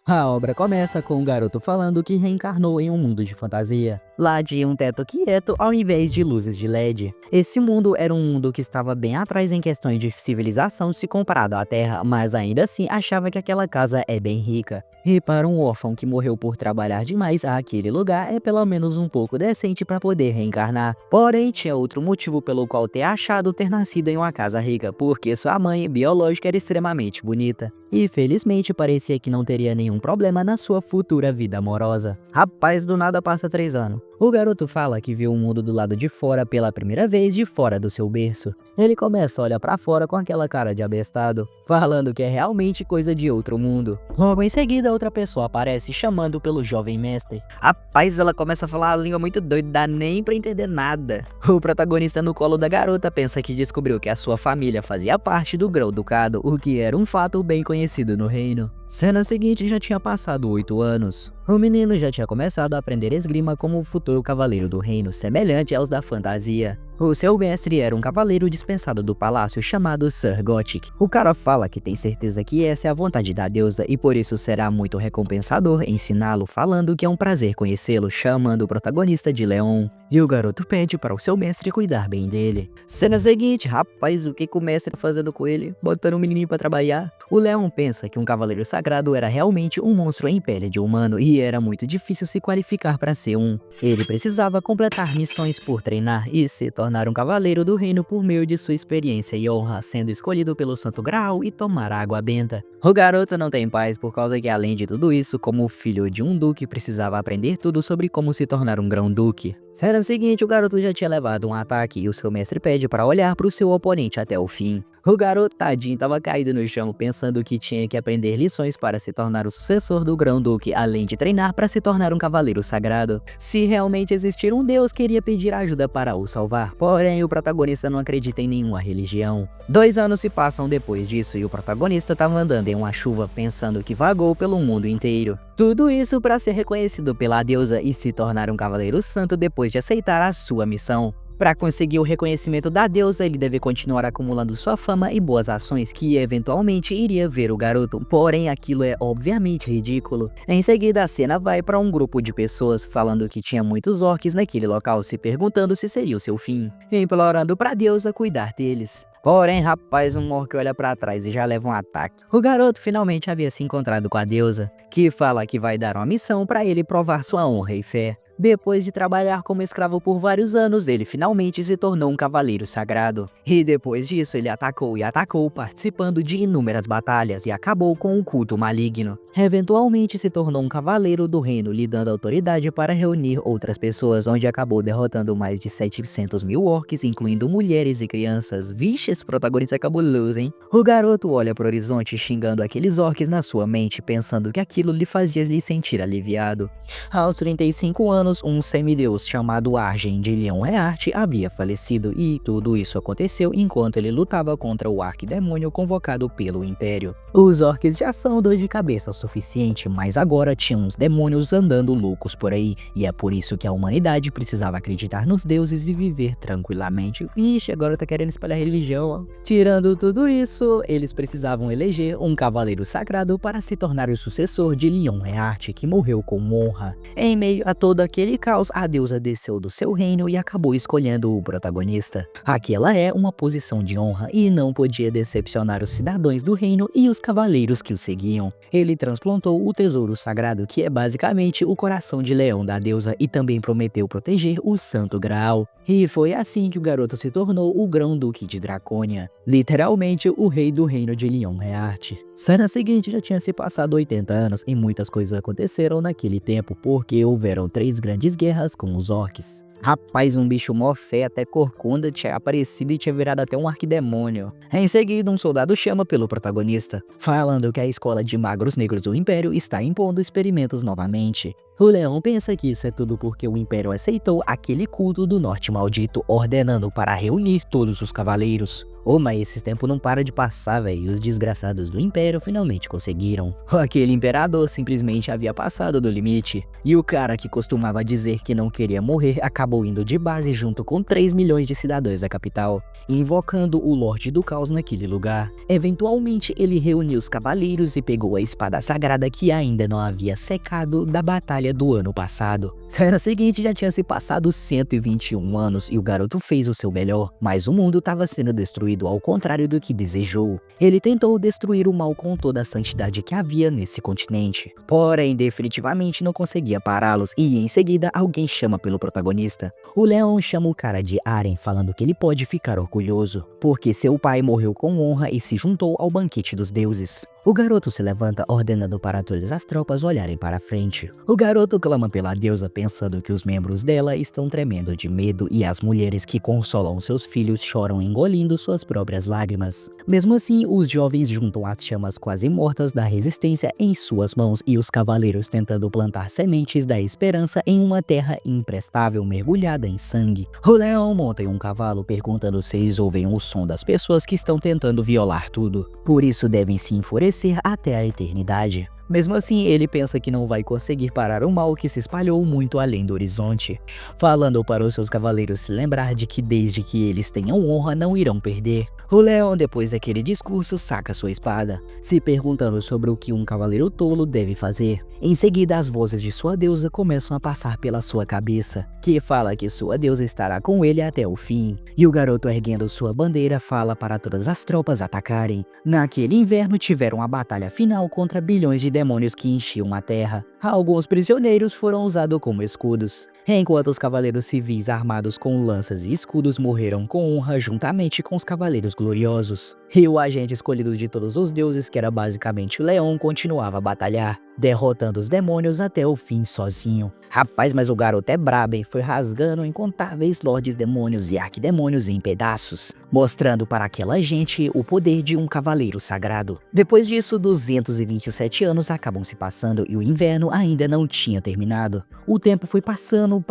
A obra começa com um garoto falando que reencarnou em um mundo de fantasia, lá de um teto quieto ao invés de luzes de LED. Esse mundo era um mundo que estava bem atrás em questões de civilização se comparado à Terra, mas ainda assim achava que aquela casa é bem rica. E para um órfão que morreu por trabalhar demais, aquele lugar é pelo menos um pouco decente para poder reencarnar. Porém, tinha outro motivo pelo qual ter achado ter nascido em uma casa rica, porque sua mãe biológica era extremamente bonita. E felizmente parecia que não teria nenhum problema na sua futura vida amorosa. Rapaz, do nada passa 3 anos. O garoto fala que viu o mundo do lado de fora pela primeira vez de fora do seu berço. Ele começa a olhar pra fora com aquela cara de abestado, falando que é realmente coisa de outro mundo. Logo em seguida, outra pessoa aparece chamando pelo jovem mestre. Rapaz, ela começa a falar a língua muito doida, dá nem pra entender nada. O protagonista no colo da garota pensa que descobriu que a sua família fazia parte do Grão-Ducado, o que era um fato bem conhecido no reino. Cena seguinte já tinha passado 8 anos. O menino já tinha começado a aprender esgrima como o futuro cavaleiro do reino, semelhante aos da fantasia. O seu mestre era um cavaleiro dispensado do palácio chamado Sir Gothic. O cara fala que tem certeza que essa é a vontade da deusa e por isso será muito recompensador ensiná-lo, falando que é um prazer conhecê-lo, chamando o protagonista de Leon. E o garoto pede para o seu mestre cuidar bem dele. Cena seguinte, rapaz, o que o mestre tá fazendo com ele? Botando o menininho pra trabalhar? O Leon pensa que um cavaleiro sagrado era realmente um monstro em pele de humano e era muito difícil se qualificar para ser um. Ele precisava completar missões por treinar e se tornar um cavaleiro do reino por meio de sua experiência e honra, sendo escolhido pelo Santo Graal e tomar água benta. O garoto não tem paz por causa que, além de tudo isso, como filho de um duque, precisava aprender tudo sobre como se tornar um grão-duque. Cena seguinte, o garoto já tinha levado um ataque e o seu mestre pede para olhar para o seu oponente até o fim. O garoto tadinho tava caído no chão pensando que tinha que aprender lições para se tornar o sucessor do Grão-Duque, além de treinar para se tornar um cavaleiro sagrado. Se realmente existir um deus, queria pedir ajuda para o salvar, porém o protagonista não acredita em nenhuma religião. 2 anos se passam depois disso e o protagonista tava andando em uma chuva pensando que vagou pelo mundo inteiro. Tudo isso para ser reconhecido pela deusa e se tornar um cavaleiro santo depois de aceitar a sua missão. Para conseguir o reconhecimento da deusa, ele deve continuar acumulando sua fama e boas ações que eventualmente iria ver o garoto, porém aquilo é obviamente ridículo. Em seguida a cena vai para um grupo de pessoas falando que tinha muitos orcs naquele local, se perguntando se seria o seu fim, implorando para a deusa cuidar deles. Porém, rapaz, um orc olha pra trás e já leva um ataque. O garoto finalmente havia se encontrado com a deusa, que fala que vai dar uma missão para ele provar sua honra e fé. Depois de trabalhar como escravo por vários anos, ele finalmente se tornou um cavaleiro sagrado. E depois disso, ele atacou e atacou, participando de inúmeras batalhas e acabou com um culto maligno. Eventualmente se tornou um cavaleiro do reino, lhe dando autoridade para reunir outras pessoas, onde acabou derrotando mais de 700 mil orcs, incluindo mulheres e crianças. Vixe, esse protagonista é cabuloso, hein? O garoto olha pro horizonte xingando aqueles orcs na sua mente, pensando que aquilo lhe fazia lhe sentir aliviado. Aos 35 anos, um semideus chamado Argen de Leon-Heart havia falecido e tudo isso aconteceu enquanto ele lutava contra o arquidemônio convocado pelo Império. Os orcs já são dor de cabeça o suficiente, mas agora tinham uns demônios andando loucos por aí, e é por isso que a humanidade precisava acreditar nos deuses e viver tranquilamente. Vixe, agora tá querendo espalhar religião, ó. Tirando tudo isso, eles precisavam eleger um cavaleiro sagrado para se tornar o sucessor de Leon-Heart, que morreu com honra. Em meio a todo aquele caos, a deusa desceu do seu reino e acabou escolhendo o protagonista. Aquela é uma posição de honra e não podia decepcionar os cidadãos do reino e os cavaleiros que o seguiam. Ele transplantou o tesouro sagrado, que é basicamente o coração de leão da deusa, e também prometeu proteger o Santo Graal. E foi assim que o garoto se tornou o Grão-Duque de Dracônia, literalmente o rei do reino de Leon-Heart. Cena seguinte, já tinha se passado 80 anos e muitas coisas aconteceram naquele tempo, porque houveram 3 grandes guerras com os orcs. Rapaz, um bicho mó fé, até corcunda, tinha aparecido e tinha virado até um arquidemônio. Em seguida, um soldado chama pelo protagonista, falando que a escola de magos negros do Império está impondo experimentos novamente. O leão pensa que isso é tudo porque o Império aceitou aquele culto do Norte Maldito, ordenando para reunir todos os cavaleiros. Oh, mas esse tempo não para de passar, velho. E os desgraçados do Império finalmente conseguiram. Aquele imperador simplesmente havia passado do limite. E o cara que costumava dizer que não queria morrer acabou indo de base junto com 3 milhões de cidadãos da capital, invocando o Lorde do Caos naquele lugar. Eventualmente, ele reuniu os cavaleiros e pegou a espada sagrada que ainda não havia secado da batalha do ano passado. Cena seguinte, já tinha se passado 121 anos e o garoto fez o seu melhor, mas o mundo estava sendo destruído ao contrário do que desejou. Ele tentou destruir o mal com toda a santidade que havia nesse continente, porém definitivamente não conseguia pará-los e em seguida alguém chama pelo protagonista. O leão chama o cara de Aren, falando que ele pode ficar orgulhoso, porque seu pai morreu com honra e se juntou ao banquete dos deuses. O garoto se levanta ordenando para todas as tropas olharem para frente. O garoto clama pela deusa pensando que os membros dela estão tremendo de medo e as mulheres que consolam seus filhos choram engolindo suas próprias lágrimas. Mesmo assim, os jovens juntam as chamas quase mortas da resistência em suas mãos e os cavaleiros tentando plantar sementes da esperança em uma terra imprestável mergulhada em sangue. O leão monta em um cavalo perguntando se eles ouvem o som das pessoas que estão tentando violar tudo. Por isso devem se enfurecer até a eternidade. Mesmo assim, ele pensa que não vai conseguir parar o mal que se espalhou muito além do horizonte, falando para os seus cavaleiros se lembrar de que desde que eles tenham honra não irão perder. O leão, depois daquele discurso, saca sua espada, se perguntando sobre o que um cavaleiro tolo deve fazer. Em seguida, as vozes de sua deusa começam a passar pela sua cabeça, que fala que sua deusa estará com ele até o fim. E o garoto, erguendo sua bandeira, fala para todas as tropas atacarem. Naquele inverno, tiveram a batalha final contra bilhões de demônios que enchiam a terra. Alguns prisioneiros foram usados como escudos, enquanto os cavaleiros civis armados com lanças e escudos morreram com honra juntamente com os cavaleiros gloriosos. E o agente escolhido de todos os deuses, que era basicamente o leão, continuava a batalhar, derrotando os demônios até o fim sozinho. Rapaz, mas o garoto é brabo, hein? Foi rasgando incontáveis lordes demônios e arquidemônios em pedaços, mostrando para aquela gente o poder de um cavaleiro sagrado. Depois disso, 227 anos acabam se passando e o inverno ainda não tinha terminado. O tempo foi passando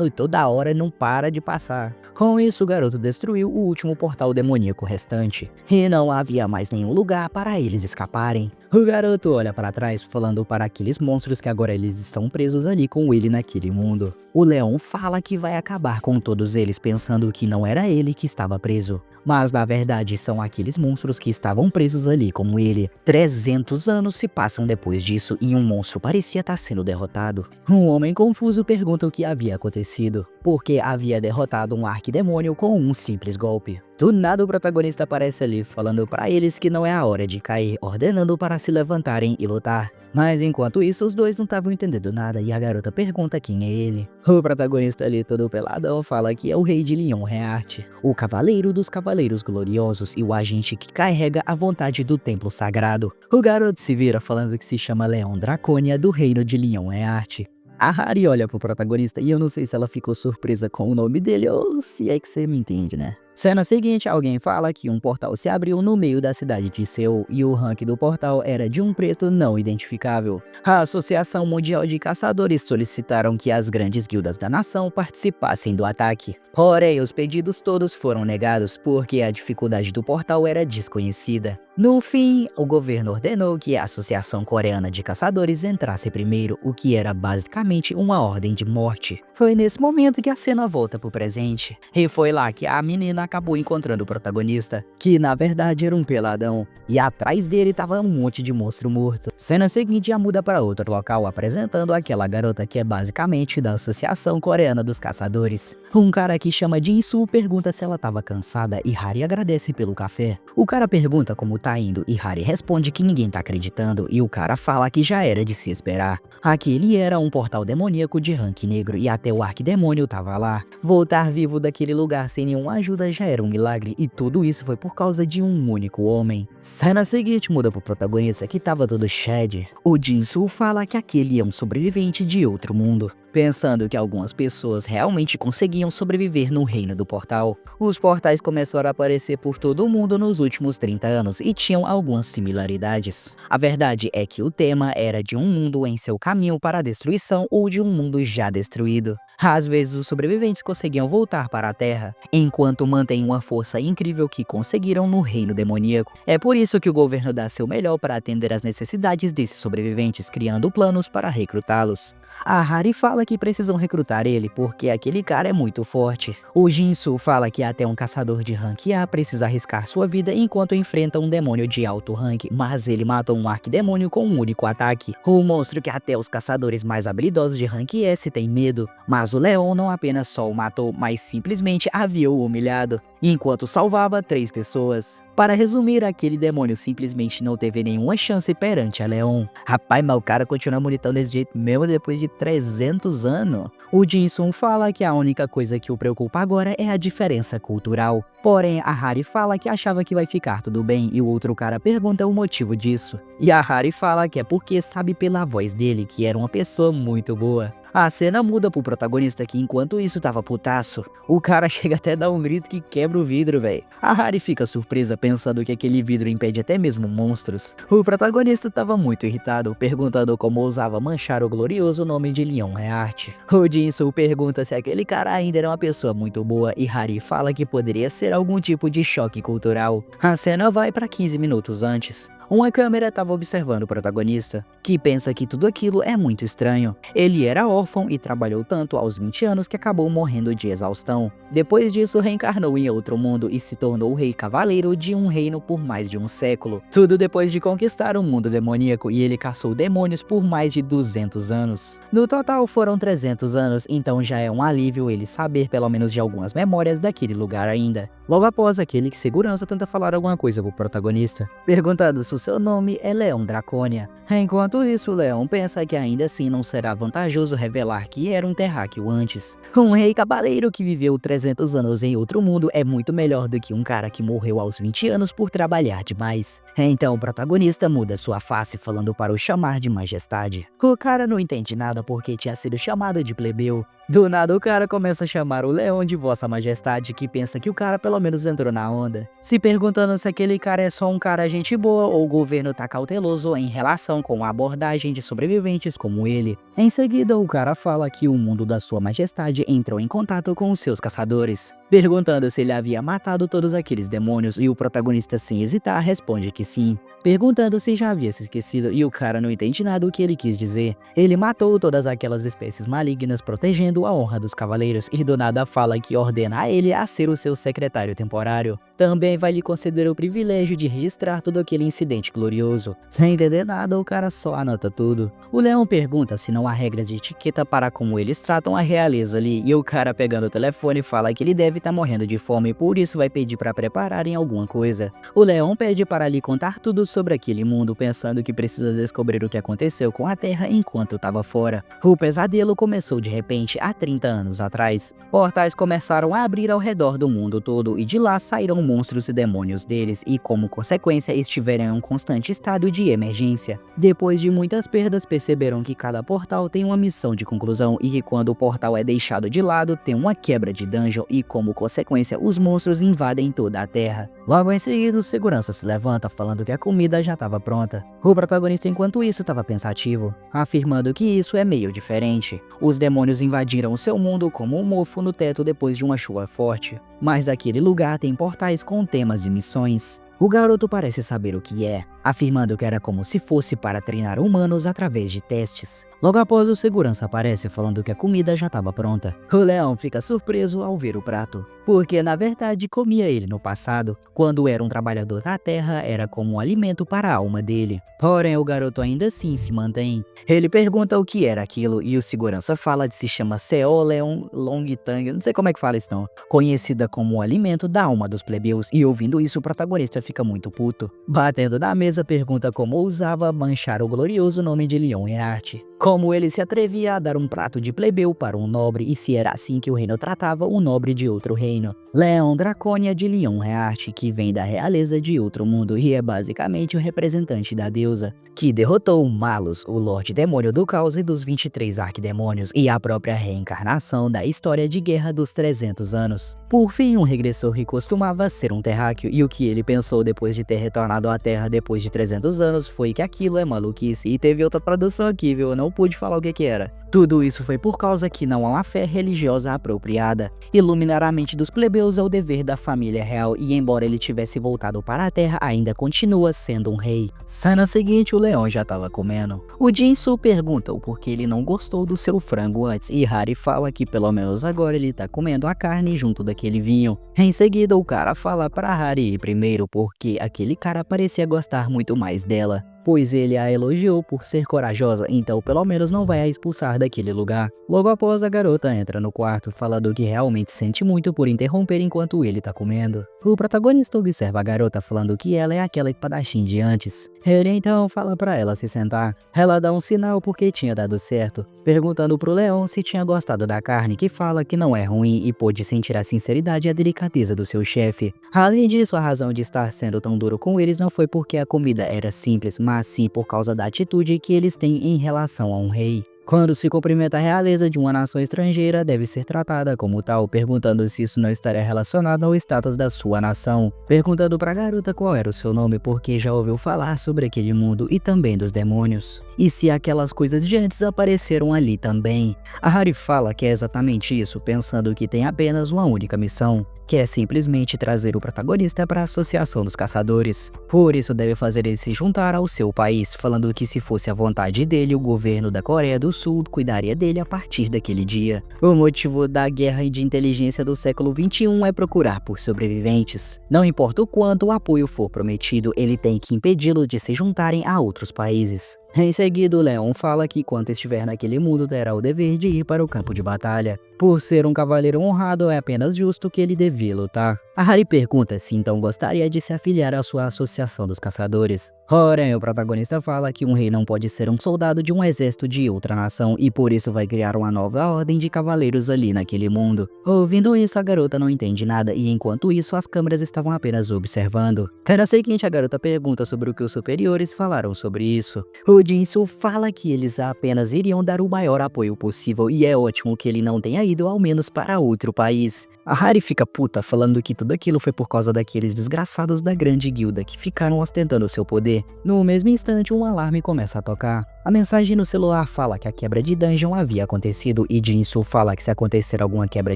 e toda hora não para de passar. Com isso, o garoto destruiu o último portal demoníaco restante, e não havia mais nenhum lugar para eles escaparem. O garoto olha para trás, falando para aqueles monstros que agora eles estão presos ali com ele naquele mundo. O leão fala que vai acabar com todos eles, pensando que não era ele que estava preso, mas na verdade são aqueles monstros que estavam presos ali como ele. 300 anos se passam depois disso e um monstro parecia estar sendo derrotado. Um homem confuso pergunta o que havia acontecido, porque havia derrotado um arquidemônio com um simples golpe. Do nada o protagonista aparece ali, falando para eles que não é a hora de cair, ordenando para se levantarem e lutar. Mas enquanto isso, os dois não estavam entendendo nada e a garota pergunta quem é ele. O protagonista ali, todo peladão, fala que é o rei de Leon Heart, o cavaleiro dos cavaleiros gloriosos e o agente que carrega a vontade do templo sagrado. O garoto se vira falando que se chama Leon Draconia, do reino de Leon Heart. A Harry olha pro protagonista e eu não sei se ela ficou surpresa com o nome dele ou se é que você me entende, né? Cena seguinte, alguém fala que um portal se abriu no meio da cidade de Seul e o rank do portal era de um preto não identificável. A Associação Mundial de Caçadores solicitaram que as grandes guildas da nação participassem do ataque. Porém, os pedidos todos foram negados porque a dificuldade do portal era desconhecida. No fim, o governo ordenou que a Associação Coreana de Caçadores entrasse primeiro, o que era basicamente uma ordem de morte. Foi nesse momento que a cena volta pro presente, e foi lá que a menina acabou encontrando o protagonista, que na verdade era um peladão, e atrás dele tava um monte de monstro morto. Cena seguinte já muda para outro local, apresentando aquela garota que é basicamente da Associação Coreana dos Caçadores. Um cara que chama Jin-Soo pergunta se ela tava cansada e Harry agradece pelo café. O cara pergunta como tá indo e Harry responde que ninguém tá acreditando e o cara fala que já era de se esperar. Aquele era um portal demoníaco de rank negro e até o arquidemônio tava lá. Voltar vivo daquele lugar sem nenhuma ajuda já era um milagre e tudo isso foi por causa de um único homem. Cena seguinte muda pro protagonista que tava todo shed. O Jin-Soo fala que aquele é um sobrevivente de outro mundo. pensando que algumas pessoas realmente conseguiam sobreviver no reino do portal. Os portais começaram a aparecer por todo o mundo nos últimos 30 anos e tinham algumas similaridades. A verdade é que o tema era de um mundo em seu caminho para a destruição ou de um mundo já destruído. Às vezes os sobreviventes conseguiam voltar para a Terra, enquanto mantêm uma força incrível que conseguiram no reino demoníaco. É por isso que o governo dá seu melhor para atender às necessidades desses sobreviventes, criando planos para recrutá-los. A Hari fala que precisam recrutar ele porque aquele cara é muito forte. O Jinsu fala que até um caçador de rank A precisa arriscar sua vida enquanto enfrenta um demônio de alto rank, mas ele mata um arquidemônio com um único ataque. O monstro que até os caçadores mais habilidosos de rank S têm medo. Mas o Leon não apenas só o matou, mas simplesmente havia o humilhado, enquanto salvava 3 pessoas. Para resumir, aquele demônio simplesmente não teve nenhuma chance perante a Leon. Rapaz, mas o cara continua monitando desse jeito mesmo depois de 300 anos. O Jinsun fala que a única coisa que o preocupa agora é a diferença cultural. Porém, a Hari fala que achava que vai ficar tudo bem e o outro cara pergunta o motivo disso. E a Hari fala que é porque sabe pela voz dele que era uma pessoa muito boa. A cena muda pro protagonista que enquanto isso tava putaço. O cara chega até a dar um grito que quebra o vidro, véi. A Hari fica surpresa pensando que aquele vidro impede até mesmo monstros. O protagonista tava muito irritado, perguntando como ousava manchar o glorioso nome de Leon Heart. O Jinsu pergunta se aquele cara ainda era uma pessoa muito boa e Hari fala que poderia ser algum tipo de choque cultural. A cena vai para 15 minutos antes. Uma câmera estava observando o protagonista, que pensa que tudo aquilo é muito estranho. Ele era órfão e trabalhou tanto aos 20 anos que acabou morrendo de exaustão. Depois disso, reencarnou em outro mundo e se tornou o rei cavaleiro de um reino por mais de um século. Tudo depois de conquistar o mundo demoníaco, e ele caçou demônios por mais de 200 anos. No total foram 300 anos, então já é um alívio ele saber pelo menos de algumas memórias daquele lugar ainda. Logo após, aquele que segurança tenta falar alguma coisa pro protagonista, perguntando se o seu nome é Leon Draconia. Enquanto isso, Leon pensa que ainda assim não será vantajoso revelar que era um terráqueo antes. Um rei cavaleiro que viveu 300 anos em outro mundo é muito melhor do que um cara que morreu aos 20 anos por trabalhar demais. Então o protagonista muda sua face falando para o chamar de majestade. O cara não entende nada porque tinha sido chamado de plebeu. Do nada o cara começa a chamar o Leon de Vossa Majestade, que pensa que o cara pelo menos entrou na onda, se perguntando se aquele cara é só um cara gente boa ou o governo tá cauteloso em relação com a abordagem de sobreviventes como ele. Em seguida, o cara fala que o mundo da Sua Majestade entrou em contato com os seus caçadores, perguntando se ele havia matado todos aqueles demônios, e o protagonista, sem hesitar, responde que sim, perguntando se já havia se esquecido, e o cara não entende nada do que ele quis dizer. Ele matou todas aquelas espécies malignas protegendo a honra dos cavaleiros, e do nada fala que ordena a ele a ser o seu secretário temporário. Também vai lhe conceder o privilégio de registrar todo aquele incidente glorioso. Sem entender nada, o cara só anota tudo. O Leão pergunta se não há regras de etiqueta para como eles tratam a realeza ali, e o cara, pegando o telefone, fala que ele deve estar morrendo de fome e por isso vai pedir para prepararem alguma coisa. O Leão pede para lhe contar tudo sobre aquele mundo, pensando que precisa descobrir o que aconteceu com a Terra enquanto estava fora. O pesadelo começou de repente há 30 anos atrás. Portais começaram a abrir ao redor do mundo todo e de lá saíram monstros e demônios deles, e como consequência estiveram em um constante estado de emergência. Depois de muitas perdas, perceberam que cada portal tem uma missão de conclusão e que quando o portal é deixado de lado tem uma quebra de dungeon, e como consequência os monstros invadem toda a Terra. Logo em seguida, o segurança se levanta falando que a comida já estava pronta. O protagonista enquanto isso estava pensativo, afirmando que isso é meio diferente. Os demônios invadiram o seu mundo como um mofo no teto depois de uma chuva forte, mas aquele lugar tem portais com temas e missões. O garoto parece saber o que é, afirmando que era como se fosse para treinar humanos através de testes. Logo após, o segurança aparece falando que a comida já estava pronta. O Leão fica surpreso ao ver o prato, porque na verdade comia ele no passado, quando era um trabalhador da terra, era como um alimento para a alma dele. Porém, o garoto ainda assim se mantém. Ele pergunta o que era aquilo e o segurança fala de se chama Seoleon Longtang, não sei como é que fala isso não, conhecida como o alimento da alma dos plebeus, e ouvindo isso o protagonista fica muito puto. Batendo na mesa, pergunta como ousava manchar o glorioso nome de Leon Heart. Como ele se atrevia a dar um prato de plebeu para um nobre e se era assim que o reino tratava um nobre de outro reino. reino. Leão Dracônia de Leonheart, que vem da realeza de outro mundo e é basicamente o representante da deusa, que derrotou Malus, o Lorde Demônio do Caos e dos 23 Arquidemônios e a própria reencarnação da história de Guerra dos 300 anos. Por fim, um regressor que costumava ser um terráqueo, e o que ele pensou depois de ter retornado à Terra depois de 300 anos foi que aquilo é maluquice, e teve outra tradução aqui, viu? Eu não pude falar o que era. Tudo isso foi por causa que não há uma fé religiosa apropriada. Iluminar a mente dos plebeus é o dever da família real, e embora ele tivesse voltado para a Terra, ainda continua sendo um rei. Cena seguinte, o leão já estava comendo. O Jinsu pergunta o porquê ele não gostou do seu frango antes, e Hari fala que pelo menos agora ele tá comendo a carne junto daquele vinho. Em seguida, o cara fala para Hari ir primeiro porque aquele cara parecia gostar muito mais dela, pois ele a elogiou por ser corajosa, então pelo menos não vai a expulsar daquele lugar. Logo após, a garota entra no quarto falando que realmente sente muito por interromper enquanto ele tá comendo. O protagonista observa a garota falando que ela é aquela espadachim de antes. Ele então fala pra ela se sentar. Ela dá um sinal porque tinha dado certo, perguntando pro leão se tinha gostado da carne, que fala que não é ruim e pôde sentir a sinceridade e a delicadeza do seu chefe. Além disso, a razão de estar sendo tão duro com eles não foi porque a comida era simples, mas sim por causa da atitude que eles têm em relação a um rei. Quando se cumprimenta a realeza de uma nação estrangeira, deve ser tratada como tal, perguntando se isso não estaria relacionado ao status da sua nação. Perguntando pra garota qual era o seu nome, porque já ouviu falar sobre aquele mundo e também dos demônios. E se aquelas coisas de antes apareceram ali também. A Hari fala que é exatamente isso, pensando que tem apenas uma única missão, que é simplesmente trazer o protagonista para a Associação dos Caçadores. Por isso deve fazer ele se juntar ao seu país, falando que se fosse a vontade dele, o governo da Coreia do Sul cuidaria dele a partir daquele dia. O motivo da guerra de inteligência do século XXI é procurar por sobreviventes. Não importa o quanto o apoio for prometido, ele tem que impedi-los de se juntarem a outros países. Em seguida, o leão fala que enquanto estiver naquele mundo terá o dever de ir para o campo de batalha. Por ser um cavaleiro honrado, é apenas justo que ele devia lutar. A Hari pergunta se então gostaria de se afiliar à sua associação dos caçadores. Porém, o protagonista fala que um rei não pode ser um soldado de um exército de outra nação e por isso vai criar uma nova ordem de cavaleiros ali naquele mundo. Ouvindo isso, a garota não entende nada e enquanto isso as câmeras estavam apenas observando. Na seguinte, a garota pergunta sobre o que os superiores falaram sobre isso. O Jinsu fala que eles apenas iriam dar o maior apoio possível e é ótimo que ele não tenha ido ao menos para outro país. A Hari fica puta falando que tudo aquilo foi por causa daqueles desgraçados da grande guilda que ficaram ostentando seu poder. No mesmo instante, um alarme começa a tocar. A mensagem no celular fala que a quebra de dungeon havia acontecido e Jinsu fala que se acontecer alguma quebra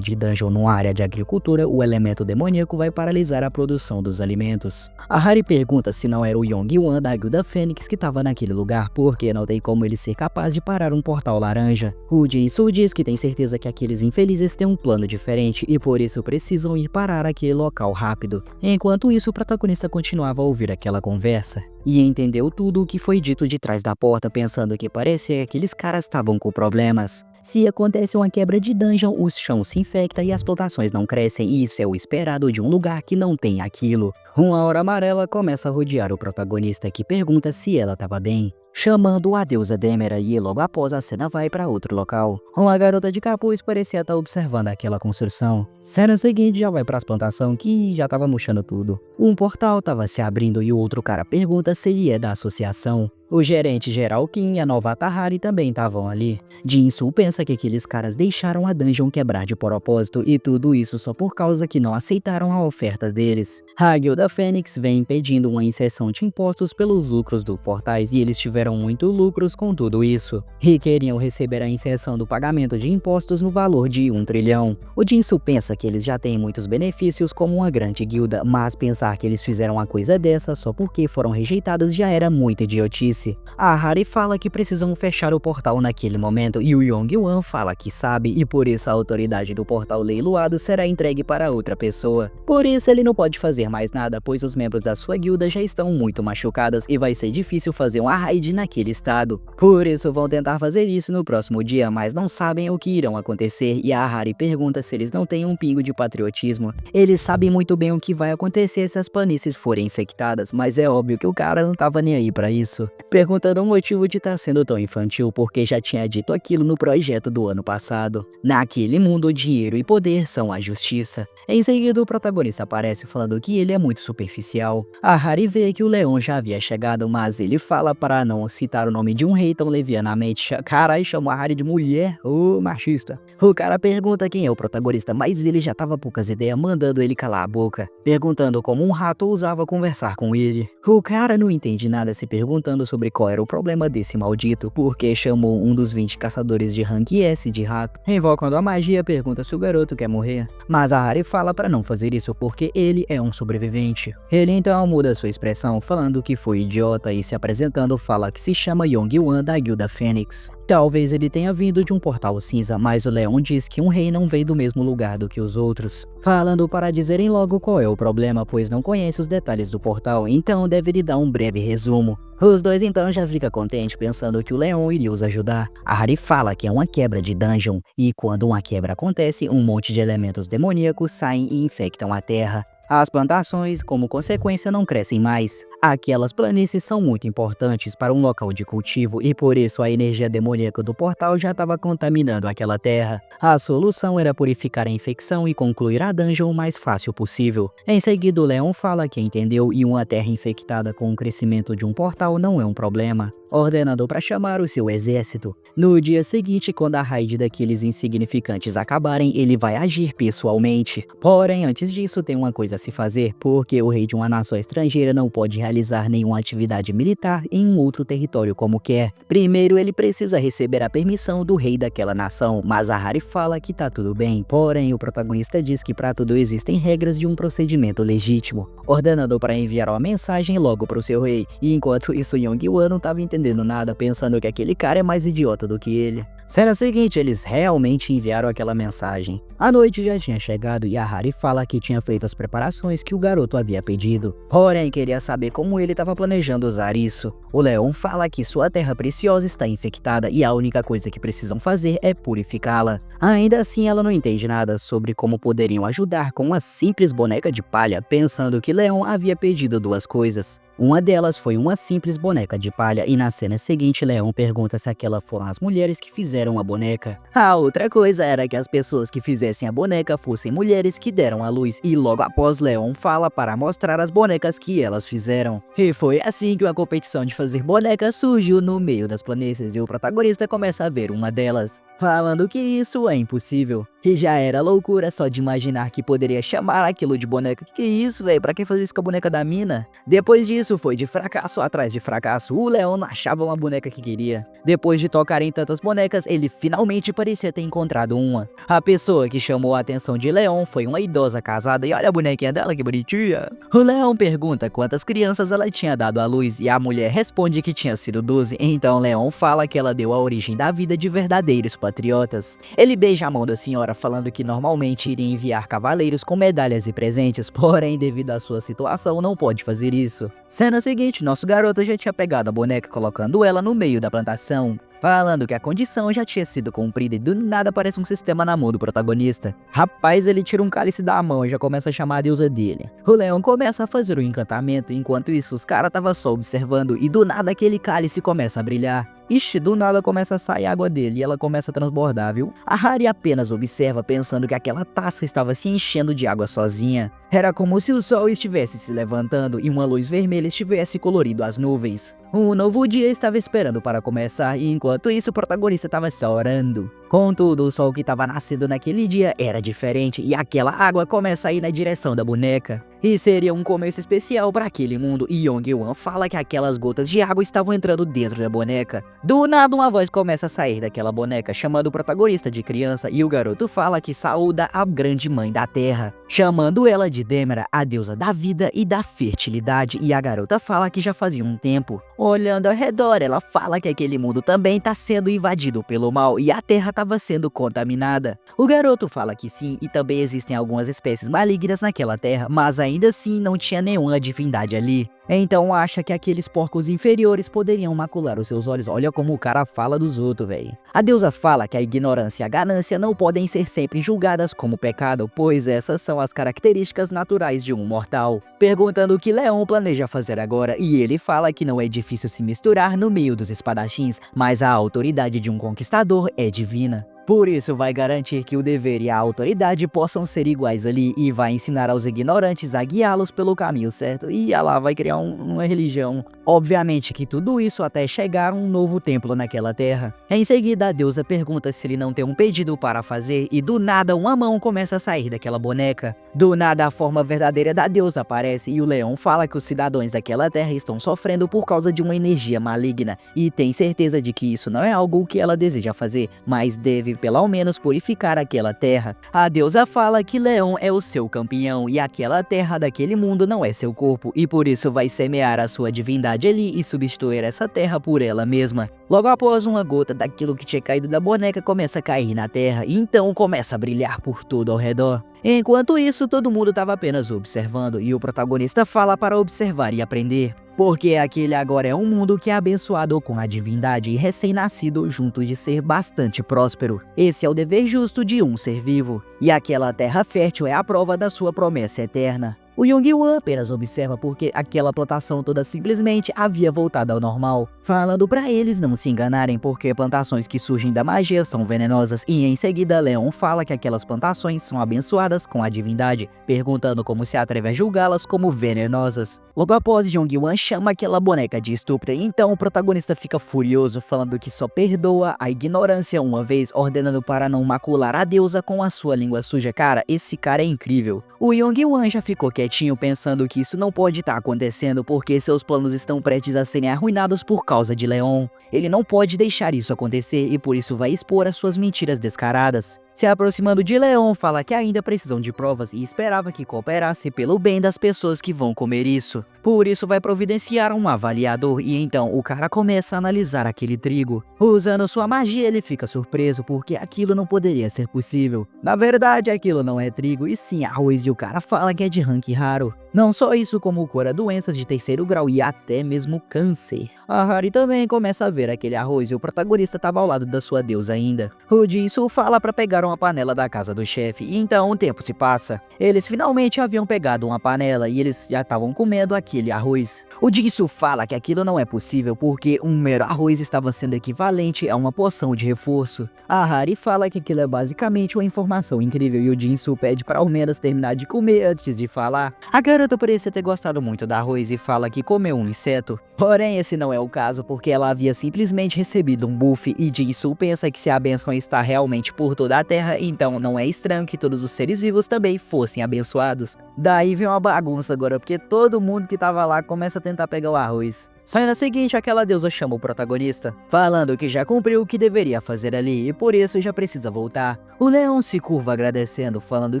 de dungeon numa área de agricultura, o elemento demoníaco vai paralisar a produção dos alimentos. A Hari pergunta se não era o Yong-Wan da Guilda Fênix que estava naquele lugar, porque não tem como ele ser capaz de parar um portal laranja. O Jinsu diz que tem certeza que aqueles infelizes têm um plano diferente e por isso precisam ir parar aquele local rápido. Enquanto isso, o protagonista continuava a ouvir aquela conversa e entendeu tudo o que foi dito de trás da porta, pensando que parecia que aqueles caras estavam com problemas. Se acontece uma quebra de dungeon, o chão se infecta e as plantações não crescem, e isso é o esperado de um lugar que não tem aquilo. Uma aura amarela começa a rodear o protagonista, que pergunta se ela estava bem, chamando a deusa Demera, e logo após a cena vai para outro local. Uma garota de capuz parecia estar observando aquela construção. Cena seguinte já vai para as plantações que já estava murchando tudo. Um portal estava se abrindo e o outro cara pergunta se ele é da associação. O gerente geral Kim e a novata Hari também estavam ali. Jinsu pensa que aqueles caras deixaram a dungeon quebrar de propósito e tudo isso só por causa que não aceitaram a oferta deles. A Guilda Fênix vem impedindo uma inserção de impostos pelos lucros dos portais e eles tiveram muito lucros com tudo isso. E queriam receber a inserção do pagamento de impostos no valor de 1 trilhão. O Jinsu pensa que eles já têm muitos benefícios como uma grande guilda, mas pensar que eles fizeram uma coisa dessa só porque foram rejeitados já era muita idiotice. A Hari fala que precisam fechar o portal naquele momento e o Yong-Wan fala que sabe e por isso a autoridade do portal leiloado será entregue para outra pessoa. Por isso ele não pode fazer mais nada nada, pois os membros da sua guilda já estão muito machucados e vai ser difícil fazer uma raid naquele estado. Por isso vão tentar fazer isso no próximo dia, mas não sabem o que irão acontecer e a Ahri pergunta se eles não têm um pingo de patriotismo. Eles sabem muito bem o que vai acontecer se as planícies forem infectadas, mas é óbvio que o cara não tava nem aí pra isso. Perguntando o motivo de estar sendo tão infantil porque já tinha dito aquilo no projeto do ano passado. Naquele mundo, dinheiro e poder são a justiça. Em seguida, o protagonista aparece falando que ele é muito superficial. A Ahri vê que o leão já havia chegado, mas ele fala para não citar o nome de um rei tão levianamente. Carai, chamou a Ahri de mulher, ô machista. O cara pergunta quem é o protagonista, mas ele já tava poucas ideias, mandando ele calar a boca, perguntando como um rato ousava conversar com ele. O cara não entende nada, se perguntando sobre qual era o problema desse maldito, porque chamou um dos 20 caçadores de rank S de rato. Invocando a magia, pergunta se o garoto quer morrer, mas a Ahri fala para não fazer isso porque ele é um sobrevivente. Ele então muda sua expressão, falando que foi idiota e se apresentando fala que se chama Yong-Wan da Guilda Fênix. Talvez ele tenha vindo de um portal cinza, mas o leão diz que um rei não veio do mesmo lugar do que os outros, falando para dizerem logo qual é o problema, pois não conhece os detalhes do portal, então deve lhe dar um breve resumo. Os dois então já ficam contentes pensando que o leão iria os ajudar. A Ahri fala que é uma quebra de dungeon, e quando uma quebra acontece, um monte de elementos demoníacos saem e infectam a terra. As plantações, como consequência, não crescem mais. Aquelas planícies são muito importantes para um local de cultivo e por isso a energia demoníaca do portal já estava contaminando aquela terra. A solução era purificar a infecção e concluir a dungeon o mais fácil possível. Em seguida, o leão fala que entendeu e uma terra infectada com o crescimento de um portal não é um problema, ordenando para chamar o seu exército. No dia seguinte, quando a raid daqueles insignificantes acabarem, ele vai agir pessoalmente. Porém, antes disso, tem uma coisa a se fazer, porque o rei de uma nação estrangeira não pode realizar nenhuma atividade militar em um outro território como quer. Primeiro, ele precisa receber a permissão do rei daquela nação, mas a Ahri fala que tá tudo bem. Porém, o protagonista diz que para tudo existem regras de um procedimento legítimo, ordenando para enviar uma mensagem logo pro seu rei. E enquanto isso, Yong-Wan não tava entendendo nada, pensando que aquele cara é mais idiota do que ele. Cena seguinte, eles realmente enviaram aquela mensagem. A noite já tinha chegado e a Ahri fala que tinha feito as preparações que o garoto havia pedido. Porém, queria saber como ele estava planejando usar isso. O leão fala que sua terra preciosa está infectada e a única coisa que precisam fazer é purificá-la. Ainda assim, ela não entende nada sobre como poderiam ajudar com uma simples boneca de palha, pensando que Leão havia pedido duas coisas. Uma delas foi uma simples boneca de palha e na cena seguinte Leão pergunta se aquelas foram as mulheres que fizeram a boneca. A outra coisa era que as pessoas que fizessem a boneca fossem mulheres que deram à luz e logo após Leão fala para mostrar as bonecas que elas fizeram. E foi assim que uma competição de fazer bonecas surgiu no meio das planícies e o protagonista começa a ver uma delas, falando que isso é impossível. E já era loucura só de imaginar que poderia chamar aquilo de boneca. Que isso, velho? Pra que fazer isso com a boneca da mina? Depois disso, foi de fracasso atrás de fracasso. O Leão não achava uma boneca que queria. Depois de tocar em tantas bonecas, ele finalmente parecia ter encontrado uma. A pessoa que chamou a atenção de Leão foi uma idosa casada e olha a bonequinha dela, que bonitinha. O Leão pergunta quantas crianças ela tinha dado à luz e a mulher responde que tinha sido 12. Então Leão fala que ela deu a origem da vida de verdadeiros patriotas. Ele beija a mão da senhora, falando que normalmente iria enviar cavaleiros com medalhas e presentes, porém devido à sua situação não pode fazer isso. Cena seguinte, nosso garoto já tinha pegado a boneca colocando ela no meio da plantação, falando que a condição já tinha sido cumprida e do nada aparece um sistema na mão do protagonista. Rapaz, ele tira um cálice da mão e já começa a chamar a deusa dele. O Leão começa a fazer o encantamento, enquanto isso os caras estavam só observando e do nada aquele cálice começa a brilhar. Ixi, do nada começa a sair água dele e ela começa a transbordar, viu? A Ahri apenas observa pensando que aquela taça estava se enchendo de água sozinha. Era como se o sol estivesse se levantando e uma luz vermelha estivesse colorindo as nuvens. Um novo dia estava esperando para começar e enquanto isso o protagonista estava só orando. Contudo, o sol que estava nascendo naquele dia era diferente e aquela água começa a ir na direção da boneca. E seria um começo especial para aquele mundo e Yong-Wan fala que aquelas gotas de água estavam entrando dentro da boneca. Do nada uma voz começa a sair daquela boneca chamando o protagonista de criança e o garoto fala que saúda a grande mãe da terra, chamando ela de Demera, a deusa da vida e da fertilidade, e a garota fala que já fazia um tempo. Olhando ao redor, ela fala que aquele mundo também está sendo invadido pelo mal e a terra estava sendo contaminada. O garoto fala que sim, e também existem algumas espécies malignas naquela terra, mas ainda assim não tinha nenhuma divindade ali. Então acha que aqueles porcos inferiores poderiam macular os seus olhos. Olha como o cara fala dos outros, velho. A deusa fala que a ignorância e a ganância não podem ser sempre julgadas como pecado, pois essas são as características naturais de um mortal. Perguntando o que Leon planeja fazer agora, e ele fala que não é difícil se misturar no meio dos espadachins, mas a autoridade de um conquistador é divina. Por isso vai garantir que o dever e a autoridade possam ser iguais ali e vai ensinar aos ignorantes a guiá-los pelo caminho certo e Allah vai criar uma religião. Obviamente que tudo isso até chegar um novo templo naquela terra. Em seguida a deusa pergunta se ele não tem um pedido para fazer e do nada uma mão começa a sair daquela boneca. Do nada a forma verdadeira da deusa aparece e o leão fala que os cidadãos daquela terra estão sofrendo por causa de uma energia maligna e tem certeza de que isso não é algo que ela deseja fazer, mas deve pelo menos purificar aquela terra. A deusa fala que Leon é o seu campeão e aquela terra daquele mundo não é seu corpo e por isso vai semear a sua divindade ali e substituir essa terra por ela mesma. Logo após, uma gota daquilo que tinha caído da boneca começa a cair na terra e então começa a brilhar por todo ao redor. Enquanto isso, todo mundo estava apenas observando e o protagonista fala para observar e aprender. Porque aquele agora é um mundo que é abençoado com a divindade e recém-nascido junto de ser bastante próspero. Esse é o dever justo de um ser vivo. E aquela terra fértil é a prova da sua promessa eterna. O Yong-wan apenas observa porque aquela plantação toda simplesmente havia voltado ao normal, falando para eles não se enganarem porque plantações que surgem da magia são venenosas e em seguida Leon fala que aquelas plantações são abençoadas com a divindade, perguntando como se atreve a julgá-las como venenosas. Logo após, Yong-wan chama aquela boneca de estúpida e então o protagonista fica furioso falando que só perdoa a ignorância uma vez, ordenando para não macular a deusa com a sua língua suja. Cara, esse cara é incrível. O Yong-wan já ficou quietinho pensando que isso não pode estar acontecendo porque seus planos estão prestes a serem arruinados por causa de Leon. Ele não pode deixar isso acontecer e por isso vai expor as suas mentiras descaradas. Se aproximando de Leon, fala que ainda precisam de provas e esperava que cooperasse pelo bem das pessoas que vão comer isso. Por isso vai providenciar um avaliador e então o cara começa a analisar aquele trigo. Usando sua magia ele fica surpreso porque aquilo não poderia ser possível. Na verdade aquilo não é trigo e sim arroz e o cara fala que é de rank raro. Não só isso, como cura doenças de terceiro grau e até mesmo câncer. A Hari também começa a ver aquele arroz e o protagonista estava ao lado da sua deusa ainda. O Jinsu fala para pegar uma panela da casa do chefe e então o tempo se passa. Eles finalmente haviam pegado uma panela e eles já estavam comendo aquele arroz. O Jinsu fala que aquilo não é possível porque um mero arroz estava sendo equivalente a uma poção de reforço. A Hari fala que aquilo é basicamente uma informação incrível e o Jinsu pede para ao menos terminar de comer antes de falar. A garota parecia ter gostado muito do arroz e fala que comeu um inseto. Porém, esse não é o caso porque ela havia simplesmente recebido um buff e Jinsu pensa que se a bênção está realmente por toda a terra, então não é estranho que todos os seres vivos também fossem abençoados. Daí vem uma bagunça agora porque todo mundo que tava lá começa a tentar pegar o arroz. Cena seguinte, aquela deusa chama o protagonista, falando que já cumpriu o que deveria fazer ali e por isso já precisa voltar. O leão se curva agradecendo, falando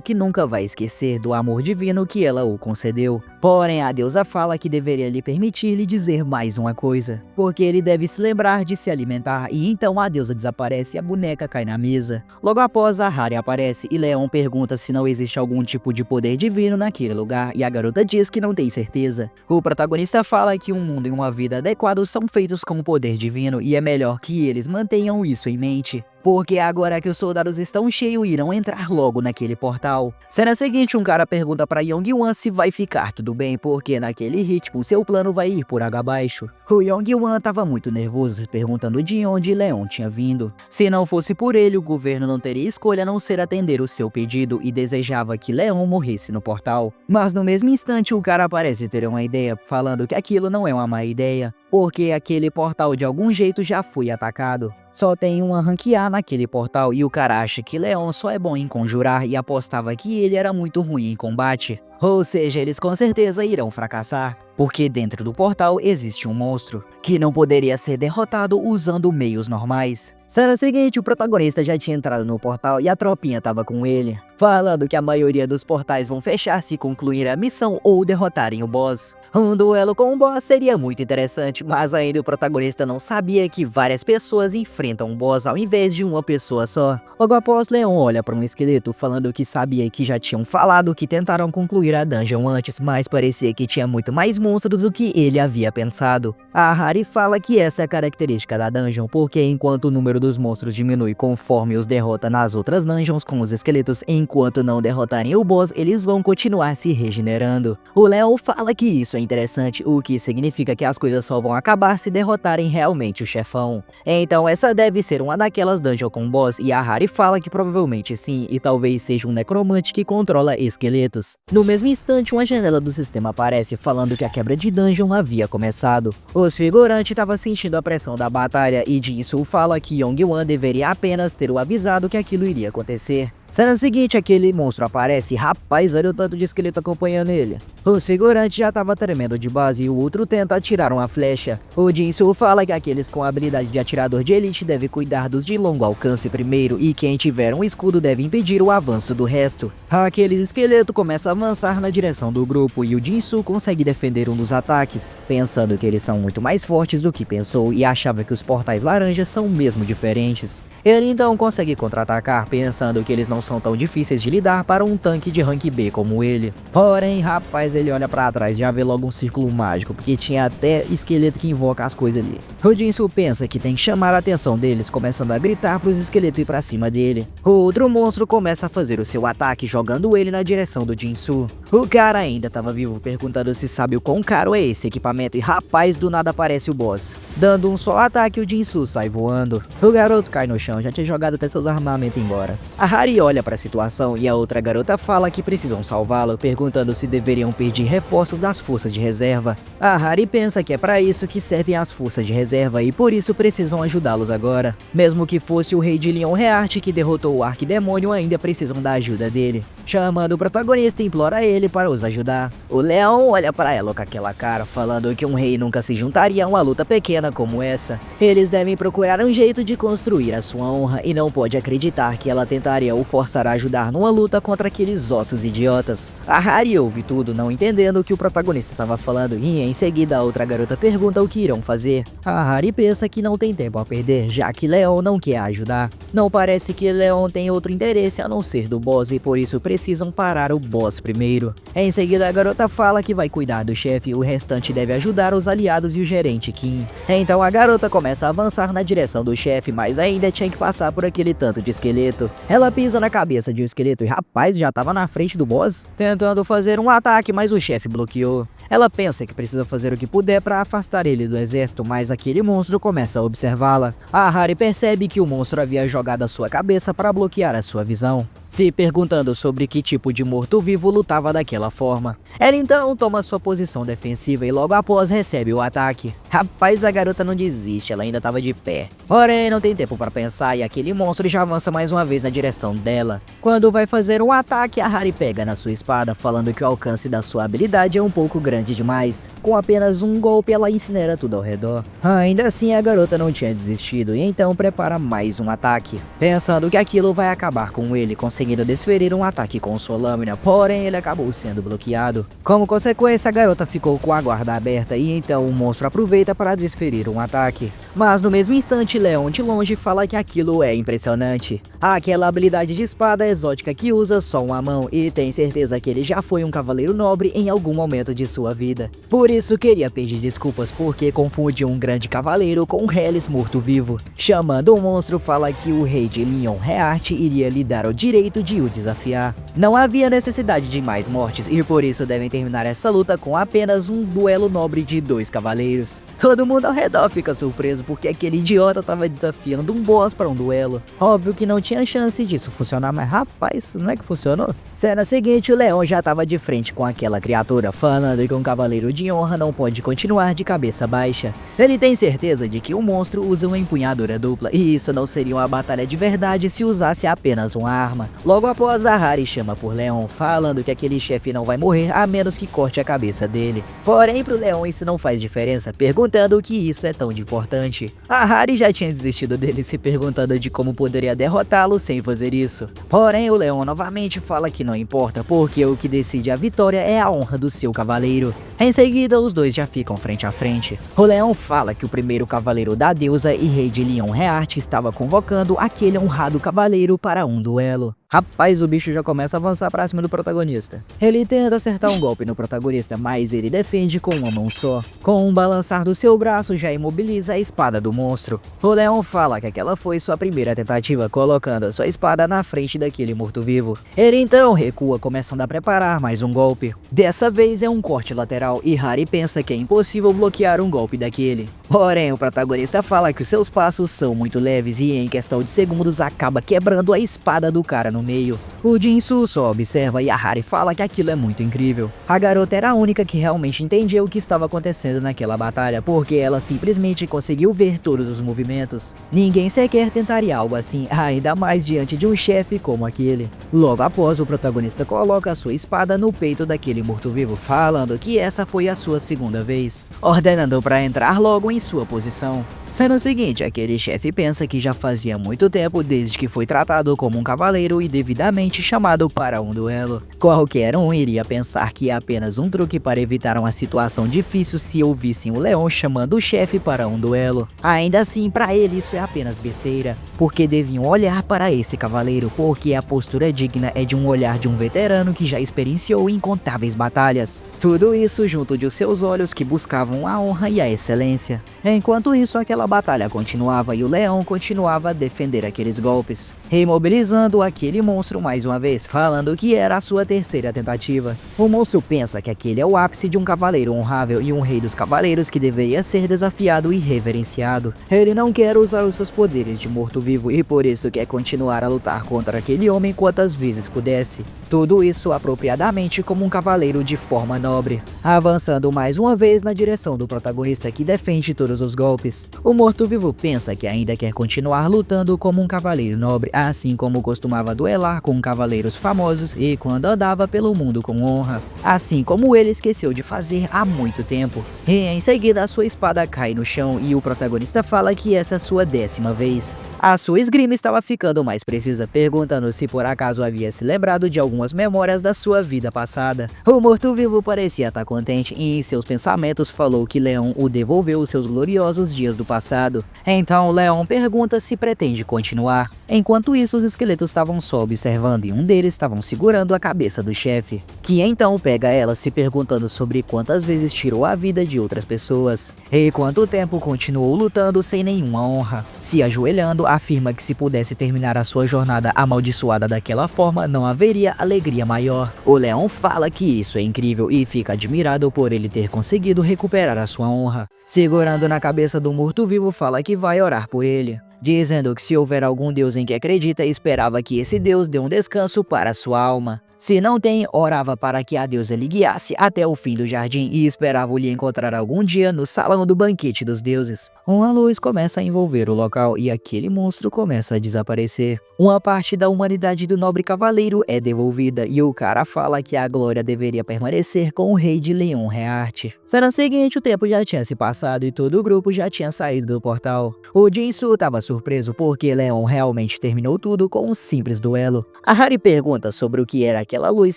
que nunca vai esquecer do amor divino que ela o concedeu. Porém, a deusa fala que deveria lhe permitir lhe dizer mais uma coisa, porque ele deve se lembrar de se alimentar e então a deusa desaparece e a boneca cai na mesa. Logo após, a Hari aparece e Leon pergunta se não existe algum tipo de poder divino naquele lugar e a garota diz que não tem certeza. O protagonista fala que um mundo e uma vida adequados são feitos com o poder divino e é melhor que eles mantenham isso em mente. Porque agora que os soldados estão cheios, irão entrar logo naquele portal. Cena seguinte, um cara pergunta pra Yong-wan se vai ficar tudo bem, porque naquele ritmo seu plano vai ir por água abaixo. O Yong-wan tava muito nervoso, se perguntando de onde Leon tinha vindo. Se não fosse por ele, o governo não teria escolha a não ser atender o seu pedido e desejava que Leon morresse no portal. Mas no mesmo instante, o cara parece ter uma ideia, falando que aquilo não é uma má ideia, porque aquele portal de algum jeito já foi atacado. Só tem uma rank A naquele portal e o cara acha que Leon só é bom em conjurar e apostava que ele era muito ruim em combate. Ou seja, eles com certeza irão fracassar, porque dentro do portal existe um monstro, que não poderia ser derrotado usando meios normais. Cena seguinte, o protagonista já tinha entrado no portal e a tropinha tava com ele, falando que a maioria dos portais vão fechar se concluir a missão ou derrotarem o boss. Um duelo com o boss seria muito interessante, mas ainda o protagonista não sabia que várias pessoas enfrentam o boss ao invés de uma pessoa só. Logo após, Leon olha para um esqueleto falando que sabia que já tinham falado que tentaram concluir a dungeon antes, mas parecia que tinha muito mais monstros do que ele havia pensado. A Harry fala que essa é a característica da dungeon, porque enquanto o número dos monstros diminui conforme os derrota nas outras dungeons com os esqueletos, enquanto não derrotarem o boss, eles vão continuar se regenerando. O Leon fala que isso é interessante, o que significa que as coisas só vão acabar se derrotarem realmente o chefão. Então essa deve ser uma daquelas dungeons com boss, e a Harry fala que provavelmente sim, e talvez seja um necromante que controla esqueletos. No mesmo instante, uma janela do sistema aparece falando que a quebra de dungeon havia começado. Os figurantes estavam sentindo a pressão da batalha e Jin-Soo fala que Yong-Wan deveria apenas ter o avisado que aquilo iria acontecer. Cena seguinte, aquele monstro aparece e rapaz, olha o tanto de esqueleto acompanhando ele. O figurante já tava tremendo de base e o outro tenta atirar uma flecha. O Jin-Soo fala que aqueles com a habilidade de atirador de elite devem cuidar dos de longo alcance primeiro e quem tiver um escudo deve impedir o avanço do resto. Aquele esqueleto começa a avançar na direção do grupo e o Jin-Soo consegue defender um dos ataques, pensando que eles são muito mais fortes do que pensou e achava que os portais laranjas são mesmo diferentes. Ele então consegue contra-atacar pensando que eles não são tão difíceis de lidar para um tanque de rank B como ele. Porém, rapaz, ele olha pra trás e já vê logo um círculo mágico, porque tinha até esqueleto que invoca as coisas ali. O Jin-Soo pensa que tem que chamar a atenção deles, começando a gritar pros esqueletos ir pra cima dele. O outro monstro começa a fazer o seu ataque, jogando ele na direção do Jin-Soo. O cara ainda tava vivo, perguntando se sabe o quão caro é esse equipamento e rapaz, do nada aparece o boss. Dando um só ataque, o Jin-Soo sai voando. O garoto cai no chão, já tinha jogado até seus armamentos embora. A Harry olha para a situação e a outra garota fala que precisam salvá-lo, perguntando se deveriam pedir reforços das forças de reserva. A Harry pensa que é para isso que servem as forças de reserva e por isso precisam ajudá-los agora. Mesmo que fosse o rei de Leon Heart que derrotou o arquidemônio, ainda precisam da ajuda dele. Chamando o protagonista, implora ele para os ajudar. O Leon olha para ela com aquela cara, falando que um rei nunca se juntaria a uma luta pequena como essa. Eles devem procurar um jeito de construir a sua honra e não pode acreditar que ela tentaria o forçar a ajudar numa luta contra aqueles ossos idiotas. A Harry ouve tudo, não entendendo o que o protagonista estava falando, e em seguida a outra garota pergunta o que irão fazer. A Harry pensa que não tem tempo a perder, já que Leon não quer ajudar. Não parece que Leon tem outro interesse a não ser do boss e por isso precisam parar o boss primeiro. Em seguida a garota fala que vai cuidar do chefe e o restante deve ajudar os aliados e o gerente Kim. Então a garota começa a avançar na direção do chefe, mas ainda tinha que passar por aquele tanto de esqueleto. Ela pisa na cabeça de um esqueleto e rapaz, já tava na frente do boss, tentando fazer um ataque, mas o chefe bloqueou. Ela pensa que precisa fazer o que puder para afastar ele do exército, mas aquele monstro começa a observá-la. A Harry percebe que o monstro havia jogado a sua cabeça para bloquear a sua visão, se perguntando sobre que tipo de morto-vivo lutava daquela forma. Ela então toma sua posição defensiva e logo após recebe o ataque. Rapaz, a garota não desiste, ela ainda estava de pé. Porém, não tem tempo para pensar e aquele monstro já avança mais uma vez na direção dela. Quando vai fazer um ataque, a Harry pega na sua espada, falando que o alcance da sua habilidade é um pouco grande demais. Com apenas um golpe, ela incinera tudo ao redor. Ainda assim, a garota não tinha desistido e então prepara mais um ataque, pensando que aquilo vai acabar com ele, conseguindo desferir um ataque com sua lâmina, porém ele acabou sendo bloqueado. Como consequência, a garota ficou com a guarda aberta e então o monstro aproveita para desferir um ataque. Mas no mesmo instante, Leon de longe fala que aquilo é impressionante. Aquela habilidade de espada exótica que usa só uma mão e tem certeza que ele já foi um cavaleiro nobre em algum momento de sua vida. Por isso queria pedir desculpas porque confundiu um grande cavaleiro com um Hellis morto-vivo. Chamando o monstro, fala que o rei de Leon Heart iria lhe dar o direito de o desafiar. Não havia necessidade de mais mortes e por isso devem terminar essa luta com apenas um duelo nobre de dois cavaleiros. Todo mundo ao redor fica surpreso porque aquele idiota tava desafiando um boss para um duelo. Óbvio que não tinha chance disso funcionar, mas rapaz, não é que funcionou? Cena seguinte, o leão já tava de frente com aquela criatura, falando que um cavaleiro de honra não pode continuar de cabeça baixa. Ele tem certeza de que o monstro usa uma empunhadura dupla, e isso não seria uma batalha de verdade se usasse apenas uma arma. Logo após, a Ahri chama por Leon, falando que aquele chefe não vai morrer a menos que corte a cabeça dele. Porém, pro Leon isso não faz diferença, perguntando o que isso é tão importante. A Ahri já tinha desistido dele, se perguntando de como poderia derrotá-lo sem fazer isso. Porém, o Leon novamente fala que não importa, porque o que decide a vitória é a honra do seu cavaleiro. Em seguida, os dois já ficam frente a frente. O Leon fala que o primeiro cavaleiro da deusa e rei de Leonheart estava convocando aquele honrado cavaleiro para um duelo. Rapaz, o bicho já começa a avançar pra cima do protagonista. Ele tenta acertar um golpe no protagonista, mas ele defende com uma mão só. Com um balançar do seu braço, já imobiliza a espada do monstro. O Leon fala que aquela foi sua primeira tentativa, colocando a sua espada na frente daquele morto-vivo. Ele então recua, começando a preparar mais um golpe. Dessa vez é um corte lateral, e Ahri pensa que é impossível bloquear um golpe daquele. Porém, o protagonista fala que os seus passos são muito leves e em questão de segundos acaba quebrando a espada do cara no meio. O Jinsu só observa e a Ahri fala que aquilo é muito incrível. A garota era a única que realmente entendia o que estava acontecendo naquela batalha, porque ela simplesmente conseguiu ver todos os movimentos. Ninguém sequer tentaria algo assim, ainda mais diante de um chefe como aquele. Logo após, o protagonista coloca a sua espada no peito daquele morto-vivo, falando que essa foi a sua segunda vez, ordenando para entrar logo em sua posição. Cena seguinte, aquele chefe pensa que já fazia muito tempo desde que foi tratado como um cavaleiro e devidamente chamado para um duelo. Qualquer um iria pensar que é apenas um truque para evitar uma situação difícil se ouvissem o leão chamando o chefe para um duelo. Ainda assim, para ele isso é apenas besteira, porque deviam olhar para esse cavaleiro, porque a postura digna é de um olhar de um veterano que já experienciou incontáveis batalhas. Tudo isso junto de seus olhos que buscavam a honra e a excelência. Enquanto isso, aquela batalha continuava e o leão continuava a defender aqueles golpes, imobilizando aquele monstro mais uma vez, falando que era a sua terceira tentativa. O monstro pensa que aquele é o ápice de um cavaleiro honrável e um rei dos cavaleiros que deveria ser desafiado e reverenciado. Ele não quer usar os seus poderes de morto-vivo e por isso quer continuar a lutar contra aquele homem quantas vezes pudesse. Tudo isso apropriadamente como um cavaleiro de forma nobre, avançando mais uma vez na direção do protagonista que defende todos os golpes. O morto-vivo pensa que ainda quer continuar lutando como um cavaleiro nobre, assim como costumava duelar com cavaleiros famosos e quando andava pelo mundo com honra, assim como ele esqueceu de fazer há muito tempo. E em seguida a sua espada cai no chão e o protagonista fala que essa é a sua 10ª vez. A sua esgrima estava ficando mais precisa, perguntando se por acaso havia se lembrado de algumas memórias da sua vida passada. O morto-vivo parecia estar contente e em seus pensamentos falou que Leon o devolveu os seus gloriosos dias do passado. Então Leon pergunta se pretende continuar. Enquanto isso, os esqueletos estavam só observando e um deles estavam segurando a cabeça do chefe, que então pega ela se perguntando sobre quantas vezes tirou a vida de outras pessoas e quanto tempo continuou lutando sem nenhuma honra. Se ajoelhando, afirma que se pudesse terminar a sua jornada amaldiçoada daquela forma, não haveria alegria maior. O leão fala que isso é incrível e fica admirado por ele ter conseguido recuperar a sua honra. Segurando na cabeça do morto-vivo, fala que vai orar por ele, dizendo que se houver algum deus em que acredita, esperava que esse deus dê um descanso para sua alma. Se não tem, orava para que a deusa lhe guiasse até o fim do jardim e esperava lhe encontrar algum dia no salão do banquete dos deuses. Uma luz começa a envolver o local e aquele monstro começa a desaparecer. Uma parte da humanidade do nobre cavaleiro é devolvida e o cara fala que a glória deveria permanecer com o rei de Leonheart. Cena seguinte, o tempo já tinha se passado e todo o grupo já tinha saído do portal. O Jinsu estava surpreso porque Leon realmente terminou tudo com um simples duelo. A Ahri pergunta sobre o que era aquela luz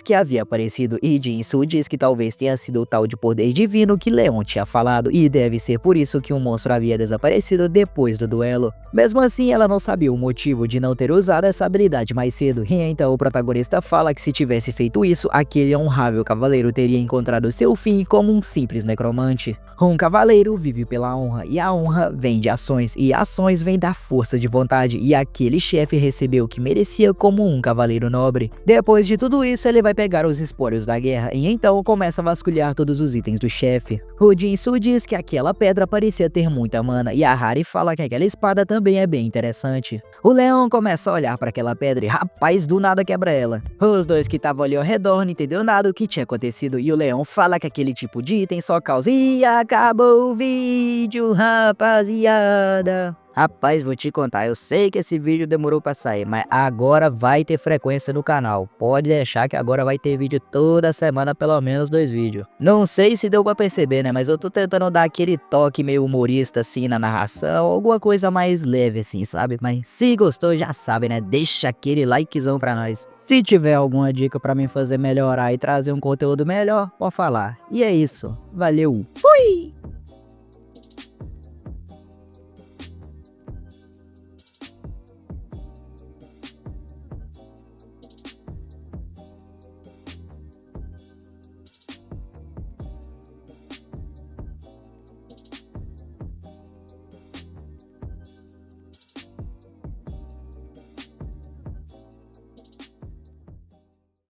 que havia aparecido e Jinsu diz que talvez tenha sido o tal de poder divino que Leon tinha falado e deve ser por isso que o monstro havia desaparecido depois do duelo. Mesmo assim, ela não sabia o motivo de não ter usado essa habilidade mais cedo, e então o protagonista fala que se tivesse feito isso, aquele honrável cavaleiro teria encontrado seu fim como um simples necromante. Um cavaleiro vive pela honra e a honra vem de ações e ações vêm da força de vontade e aquele chefe recebeu o que merecia como um cavaleiro nobre. Depois de tudo Enquanto isso, ele vai pegar os espólios da guerra e então começa a vasculhar todos os itens do chefe. O Jinsu diz que aquela pedra parecia ter muita mana e a Hari fala que aquela espada também é bem interessante. O Leão começa a olhar para aquela pedra e rapaz, do nada quebra ela. Os dois que estavam ali ao redor não entenderam nada do que tinha acontecido e o Leão fala que aquele tipo de item só causa e acabou o vídeo, rapaziada. Rapaz, vou te contar, eu sei que esse vídeo demorou pra sair, mas agora vai ter frequência no canal. Pode deixar que agora vai ter vídeo toda semana, pelo menos 2 vídeos. Não sei se deu pra perceber, né, mas eu tô tentando dar aquele toque meio humorista assim na narração, alguma coisa mais leve assim, sabe? Mas se gostou, já sabe, né, deixa aquele likezão pra nós. Se tiver alguma dica pra me fazer melhorar e trazer um conteúdo melhor, pode falar. E é isso, valeu, fui!